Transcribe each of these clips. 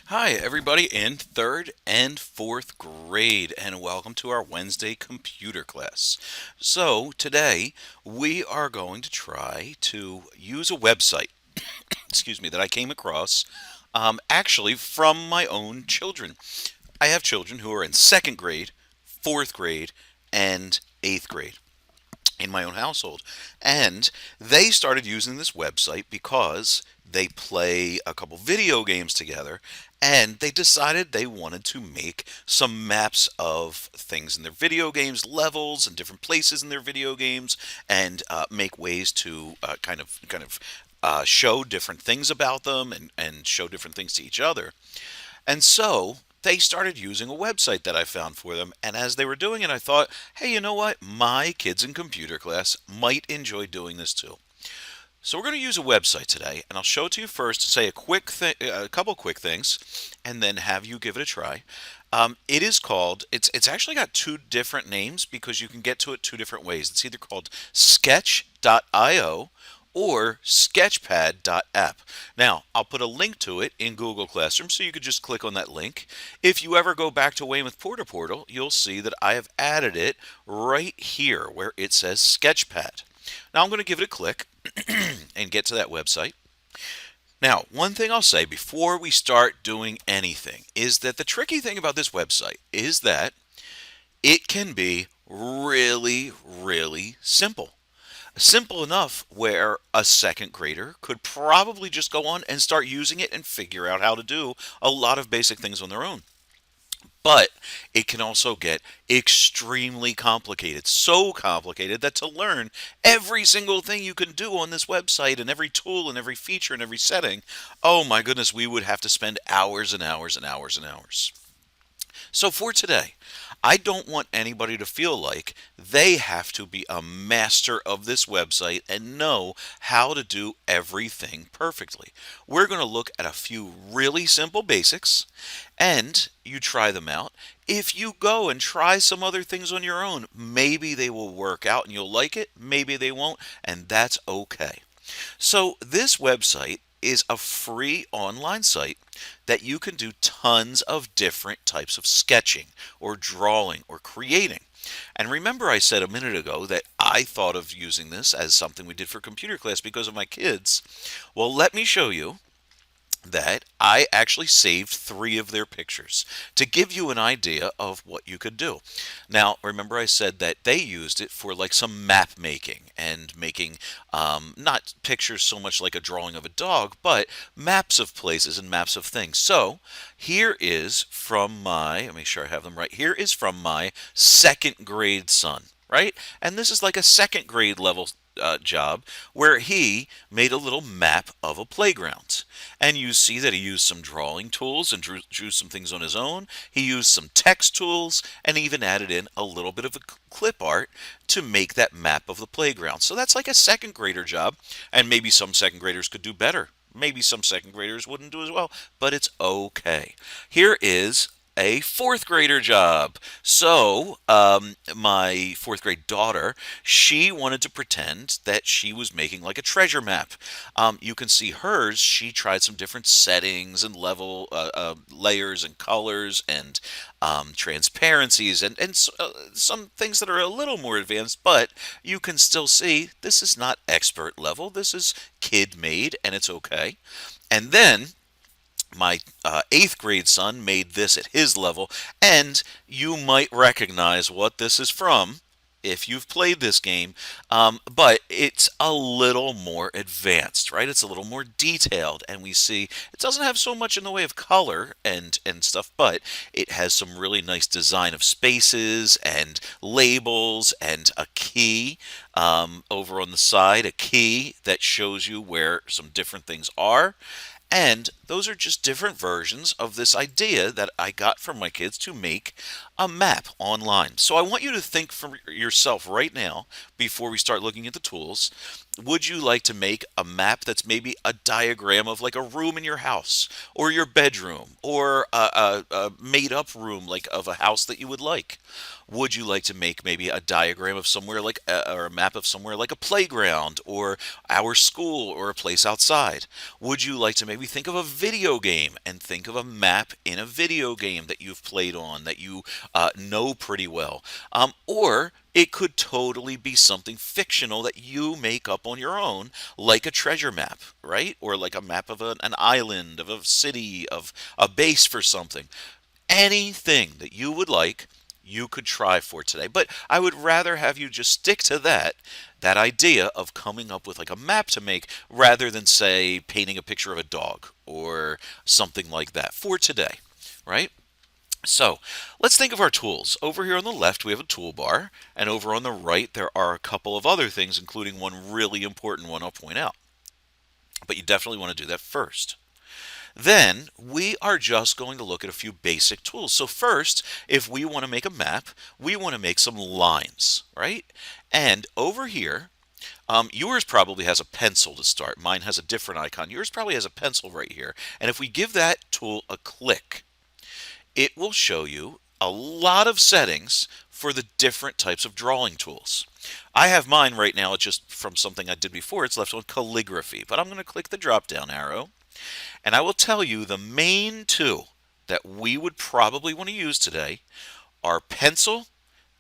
Hi, everybody in third and fourth grade, and welcome to our Wednesday computer class. So, today we are going to try to use a website, that I came across actually from my own children. I have children who are in second grade, fourth grade, and eighth grade in my own household. And they started using this website because they play a couple video games together and they decided they wanted to make some maps of things in their video games, levels and different places in their video games, and make ways to show different things about them and show different things to each other. And so they started using a website that I found for them. And as they were doing it, I thought, hey, you know what? My kids in computer class might enjoy doing this too. So we're going to use a website today, and I'll show it to you first to say a couple quick things, and then have you give it a try. It is called. It's actually got two different names because you can get to it two different ways. It's either called Sketch.io or Sketchpad.app. Now, I'll put a link to it in Google Classroom so you could just click on that link. If you ever go back to Weymouth Portal, you'll see that I have added it right here where it says Sketchpad. Now I'm going to give it a click and get to that website. Now, one thing I'll say before we start doing anything is that the tricky thing about this website is that it can be really, really simple. Simple enough where a second grader could probably just go on and start using it and figure out how to do a lot of basic things on their own. But it can also get extremely complicated. So complicated that to learn every single thing you can do on this website and every tool and every feature and every setting, oh my goodness, we would have to spend hours and hours and hours and hours. So for today, I don't want anybody to feel like they have to be a master of this website and know how to do everything perfectly. We're going to look at a few really simple basics and you try them out. If you go and try some other things on your own, maybe they will work out and you'll like it, maybe they won't, and that's okay. So, this website is a free online site that you can do tons of different types of sketching or drawing or creating. And remember, I said a minute ago that I thought of using this as something we did for computer class because of my kids. Well, let me show you that I actually saved three of their pictures to give you an idea of what you could do. Now, remember I said that they used it for like some map making and making not pictures so much like a drawing of a dog, but maps of places and maps of things. So here is from let me make sure I have them right. Here is from my second grade son. Right? And this is like a second grade level job where he made a little map of a playground. And you see that he used some drawing tools and drew some things on his own. He used some text tools and even added in a little bit of a clip art to make that map of the playground. So that's like a second grader job, and maybe some second graders could do better. Maybe some second graders wouldn't do as well, but it's okay. Here is a fourth grader job. So, my fourth grade daughter, she wanted to pretend that she was making like a treasure map. You can see hers. She tried some different settings and level layers and colors and transparencies and some things that are a little more advanced, but you can still see this is not expert level. This is kid made, and it's okay. And then my eighth grade son made this at his level, and you might recognize what this is from if you've played this game, but it's a little more advanced, right? It's a little more detailed, and we see it doesn't have so much in the way of color and stuff, but it has some really nice design of spaces and labels and a key over on the side, a key that shows you where some different things are. And those are just different versions of this idea that I got from my kids to make A map online. So I want you to think for yourself right now, before we start looking at the tools. Would you like to make a map that's maybe a diagram of like a room in your house or your bedroom or a made up room like of a house that you would like? Would you like to make maybe a diagram of somewhere like or a map of somewhere like a playground or our school or a place outside? Would you like to maybe think of a video game and think of a map in a video game that you've played on that you know pretty well? Or it could totally be something fictional that you make up on your own, like a treasure map, right? Or like a map of an island, of a city, of a base for something. Anything that you would like, you could try for today. But I would rather have you just stick to that idea of coming up with like a map to make rather than say painting a picture of a dog or something like that for today, right? So let's think of our tools. Over here on the left, we have a toolbar, and over on the right, there are a couple of other things, including one really important one I'll point out. But you definitely want to do that first. Then we are just going to look at a few basic tools. So first, if we want to make a map, we want to make some lines, right? And over here, yours probably has a pencil to start. Mine has a different icon. Yours probably has a pencil right here. And if we give that tool a click, it will show you a lot of settings for the different types of drawing tools. I have mine right now, it's just from something I did before. It's left on calligraphy, but I'm going to click the drop down arrow and I will tell you the main two that we would probably want to use today are pencil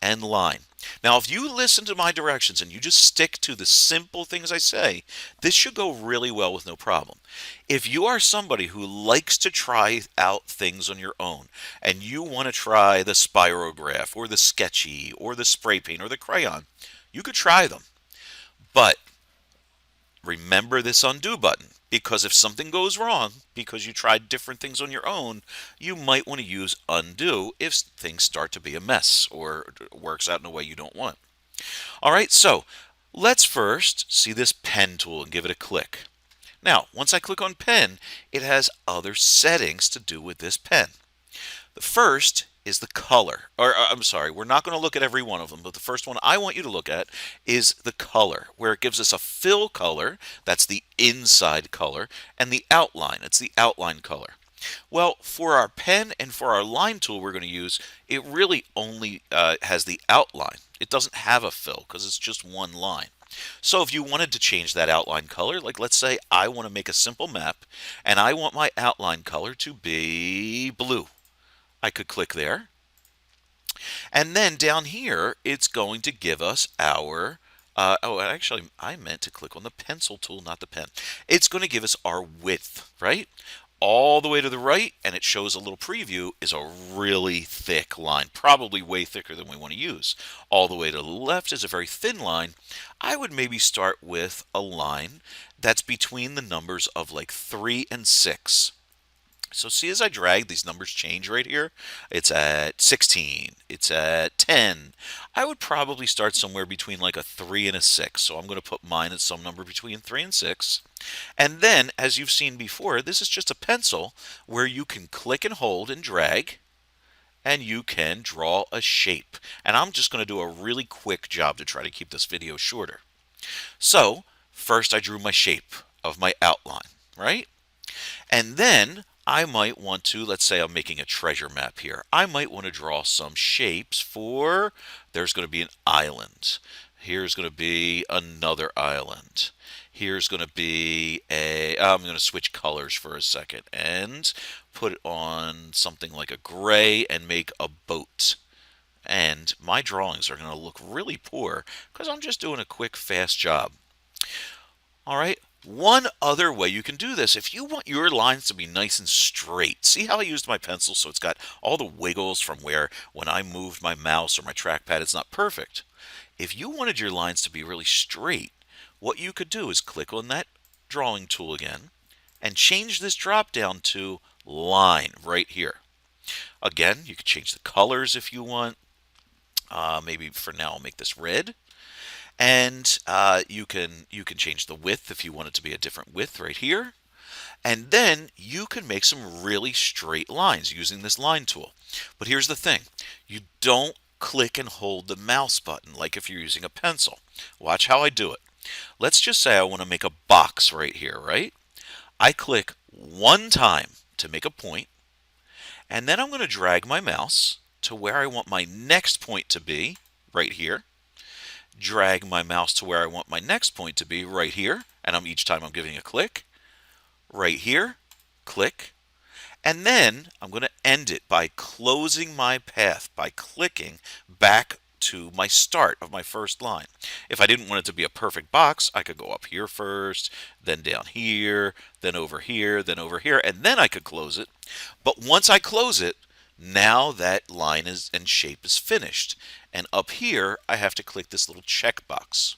and line. Now, if you listen to my directions and you just stick to the simple things I say, this should go really well with no problem. If you are somebody who likes to try out things on your own and you want to try the spirograph or the sketchy or the spray paint or the crayon, you could try them. But remember this undo button, because if something goes wrong because you tried different things on your own, you might want to use undo if things start to be a mess or works out in a way you don't want. All right, so let's first see this pen tool and give it a click. Now, once I click on pen, it has other settings to do with this pen. The first is the color. Or I'm sorry, we're not going to look at every one of them, but the first one I want you to look at is the color, where it gives us a fill color, that's the inside color, and the outline, it's the outline color. Well, for our pen and for our line tool we're going to use, it really only has the outline. It doesn't have a fill because it's just one line. So if you wanted to change that outline color, like let's say I want to make a simple map and I want my outline color to be blue. I could click there. And then down here, it's going to give us our, oh, actually, I meant to click on the pencil tool, not the pen. It's going to give us our width, right? All the way to the right, and it shows a little preview, is a really thick line, probably way thicker than we want to use. All the way to the left is a very thin line. I would maybe start with a line that's between the numbers of like 3 and 6. So see, as I drag, these numbers change right here. It's at 16. It's at 10. I would probably start somewhere between like a 3 and a 6. So I'm going to put mine at some number between 3 and 6. And then, as you've seen before, this is just a pencil where you can click and hold and drag, and you can draw a shape. And I'm just going to do a really quick job to try to keep this video shorter. So first I drew my shape of my outline, right? And then I might want to, let's say I'm making a treasure map here. I might want to draw some shapes for, there's going to be an island. Here's going to be another island. Here's going to be I'm going to switch colors for a second and put on something like a gray and make a boat. And my drawings are going to look really poor because I'm just doing a quick, fast job. All right. One other way you can do this, if you want your lines to be nice and straight, see how I used my pencil so it's got all the wiggles from where when I moved my mouse or my trackpad it's not perfect. If you wanted your lines to be really straight, what you could do is click on that drawing tool again and change this drop down to line right here. Again, you could change the colors if you want. Maybe for now I'll make this red. And you can change the width if you want it to be a different width right here. And then you can make some really straight lines using this line tool. But here's the thing. You don't click and hold the mouse button like if you're using a pencil. Watch how I do it. Let's just say I want to make a box right here, right? I click one time to make a point, and then I'm going to drag my mouse to where I want my next point to be, right here. Drag my mouse to where I want my next point to be, right here, and each time I'm giving a click, right here, click, and then I'm going to end it by closing my path by clicking back to my start of my first line. If I didn't want it to be a perfect box, I could go up here first, then down here, then over here, then over here, and then I could close it. But once I close it, now that line is and shape is finished. And up here, I have to click this little checkbox.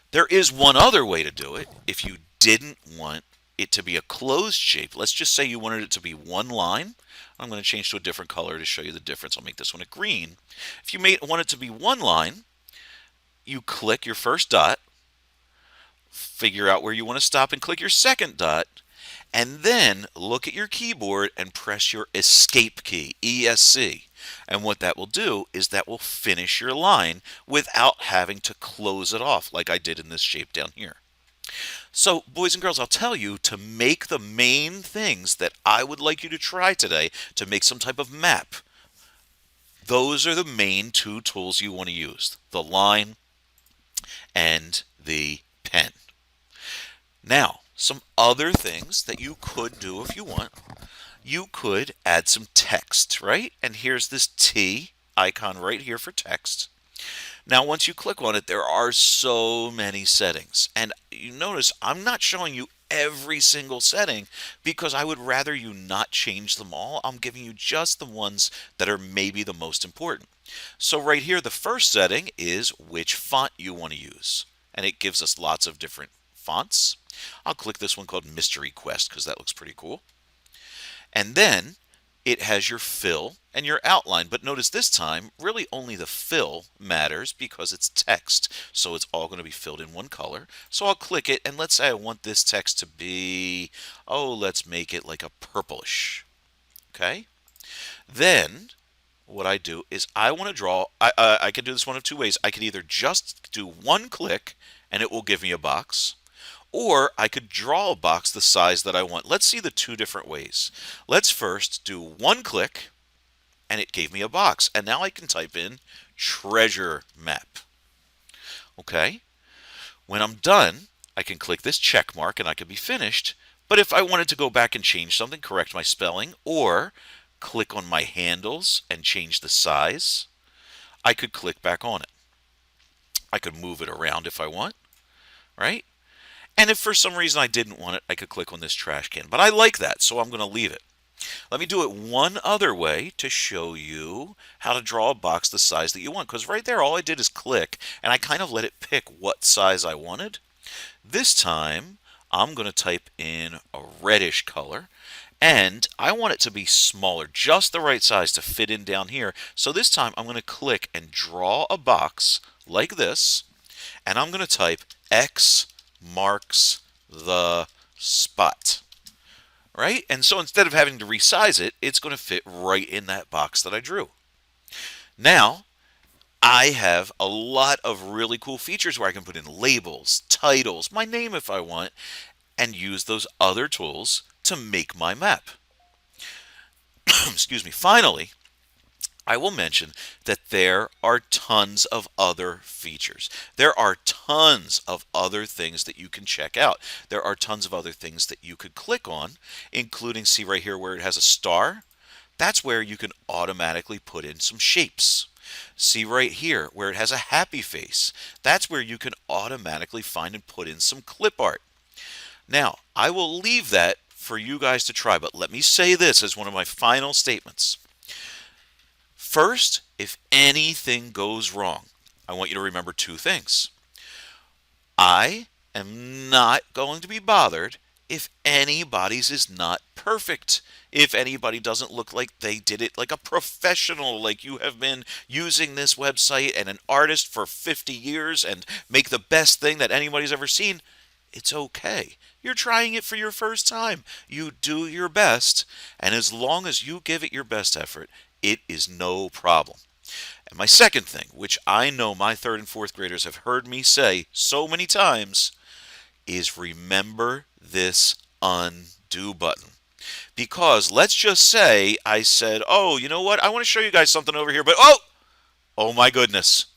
There is one other way to do it. If you didn't want it to be a closed shape, let's just say you wanted it to be one line. I'm going to change to a different color to show you the difference. I'll make this one a green. If you want it to be one line, you click your first dot, figure out where you want to stop, and click your second dot, and then look at your keyboard and press your escape key, ESC. And what that will do is that will finish your line without having to close it off like I did in this shape down here. So, boys and girls, I'll tell you to make the main things that I would like you to try today to make some type of map. Those are the main two tools you want to use, the line and the pen. Now, some other things that you could do if you want. You could add some text, right? And here's this T icon right here for text. Now, once you click on it, there are so many settings. And you notice I'm not showing you every single setting because I would rather you not change them all. I'm giving you just the ones that are maybe the most important. So right here, the first setting is which font you want to use. And it gives us lots of different fonts. I'll click this one called Mystery Quest because that looks pretty cool. And then it has your fill and your outline. But notice this time, really only the fill matters because it's text. So it's all going to be filled in one color. So I'll click it, and let's say I want this text to be, let's make it like a purplish. Okay? Then what I do is I want to draw, I can do this one of two ways. I could either just do one click and it will give me a box, or I could draw a box the size that I want. Let's see the two different ways. Let's first do one click, and it gave me a box. And now I can type in treasure map. Okay? When I'm done, I can click this check mark, and I could be finished. But if I wanted to go back and change something, correct my spelling, or click on my handles and change the size, I could click back on it. I could move it around if I want, right? And if for some reason I didn't want it, I could click on this trash can. But I like that, so I'm going to leave it. Let me do it one other way to show you how to draw a box the size that you want. Because right there, all I did is click, and I kind of let it pick what size I wanted. This time, I'm going to type in a reddish color. And I want it to be smaller, just the right size to fit in down here. So this time, I'm going to click and draw a box like this. And I'm going to type X marks the spot, right? And so instead of having to resize it, it's going to fit right in that box that I drew. Now, I have a lot of really cool features where I can put in labels, titles, my name if I want, and use those other tools to make my map. Excuse me. Finally, I will mention that there are tons of other features. There are tons of other things that you can check out. There are tons of other things that you could click on, including, see right here where it has a star? That's where you can automatically put in some shapes. See right here where it has a happy face? That's where you can automatically find and put in some clip art. Now, I will leave that for you guys to try, but let me say this as one of my final statements. First, if anything goes wrong, I want you to remember two things. I am not going to be bothered if anybody's is not perfect. If anybody doesn't look like they did it like a professional, like you have been using this website and an artist for 50 years and make the best thing that anybody's ever seen, it's okay. You're trying it for your first time. You do your best, and as long as you give it your best effort, it is no problem. And my second thing, which I know my third and fourth graders have heard me say so many times, is remember this undo button. Because let's just say I said, oh, you know what? I want to show you guys something over here, but oh my goodness.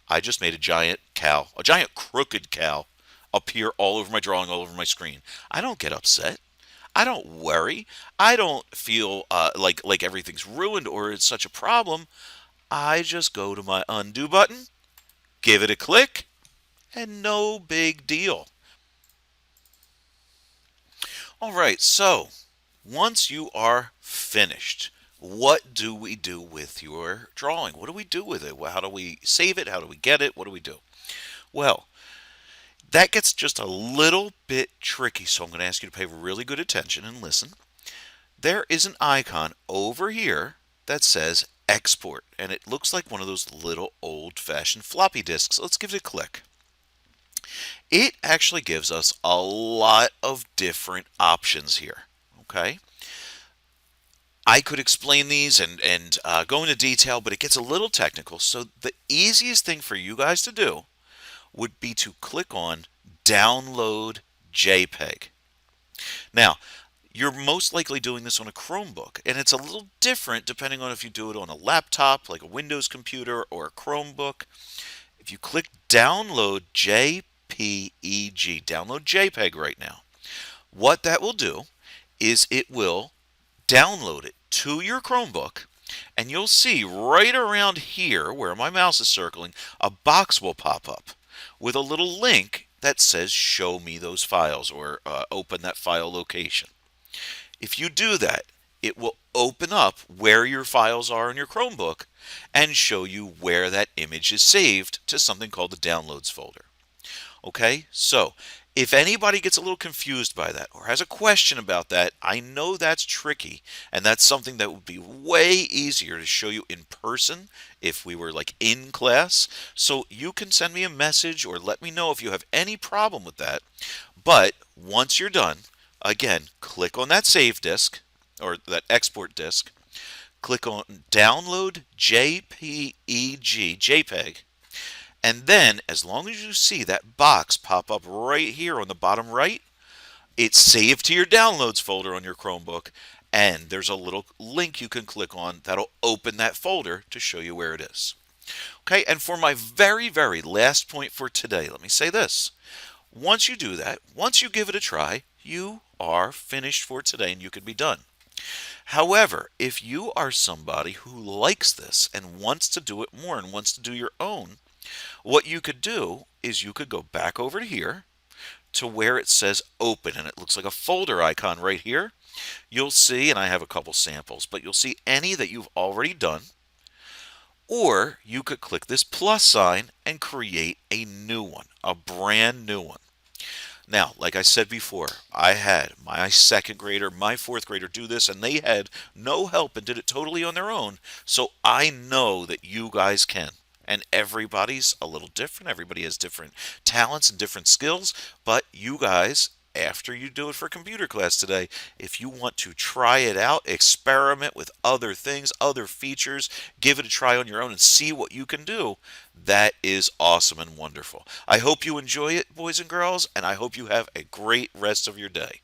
I just made a giant cow, a giant crooked cow appear all over my drawing, all over my screen. I don't get upset. I don't worry. I don't feel like everything's ruined or it's such a problem. I just go to my undo button, give it a click, and no big deal. All right, so once you are finished, what do we do with your drawing? What do we do with it? How do we save it? How do we get it? What do we do? Well, that gets just a little bit tricky, so I'm going to ask you to pay really good attention and listen. There is an icon over here that says export, and it looks like one of those little old-fashioned floppy disks. Let's give it a click. It actually gives us a lot of different options here. Okay, I could explain these and go into detail, but it gets a little technical. So the easiest thing for you guys to do would be to click on Download JPEG. Now, you're most likely doing this on a Chromebook, and it's a little different depending on if you do it on a laptop, like a Windows computer, or a Chromebook. If you click Download JPEG, download JPEG right now, what that will do is it will download it to your Chromebook, and you'll see right around here where my mouse is circling, a box will pop up with a little link that says show me those files or open that file location. If you do that, it will open up where your files are in your Chromebook and show you where that image is saved to something called the downloads folder. Okay, so if anybody gets a little confused by that or has a question about that, I know that's tricky, and that's something that would be way easier to show you in person if we were like in class. So you can send me a message or let me know if you have any problem with that. But once you're done, again, click on that save disk or that export disk, click on download JPEG, and then, as long as you see that box pop up right here on the bottom right, it's saved to your downloads folder on your Chromebook, and there's a little link you can click on that'll open that folder to show you where it is. Okay, and for my very, very last point for today, let me say this. Once you do that, once you give it a try, you are finished for today and you can be done. However, if you are somebody who likes this and wants to do it more and wants to do your own, what you could do is you could go back over to here to where it says open, and it looks like a folder icon right here. You'll see, and I have a couple samples, but you'll see any that you've already done, or you could click this plus sign and create a new one, a brand new one. Now, like I said before, I had my second grader, my fourth grader do this, and they had no help and did it totally on their own. So I know that you guys can. And everybody's a little different. Everybody has different talents and different skills. But you guys, after you do it for computer class today, if you want to try it out, experiment with other things, other features, give it a try on your own and see what you can do, that is awesome and wonderful. I hope you enjoy it, boys and girls, and I hope you have a great rest of your day.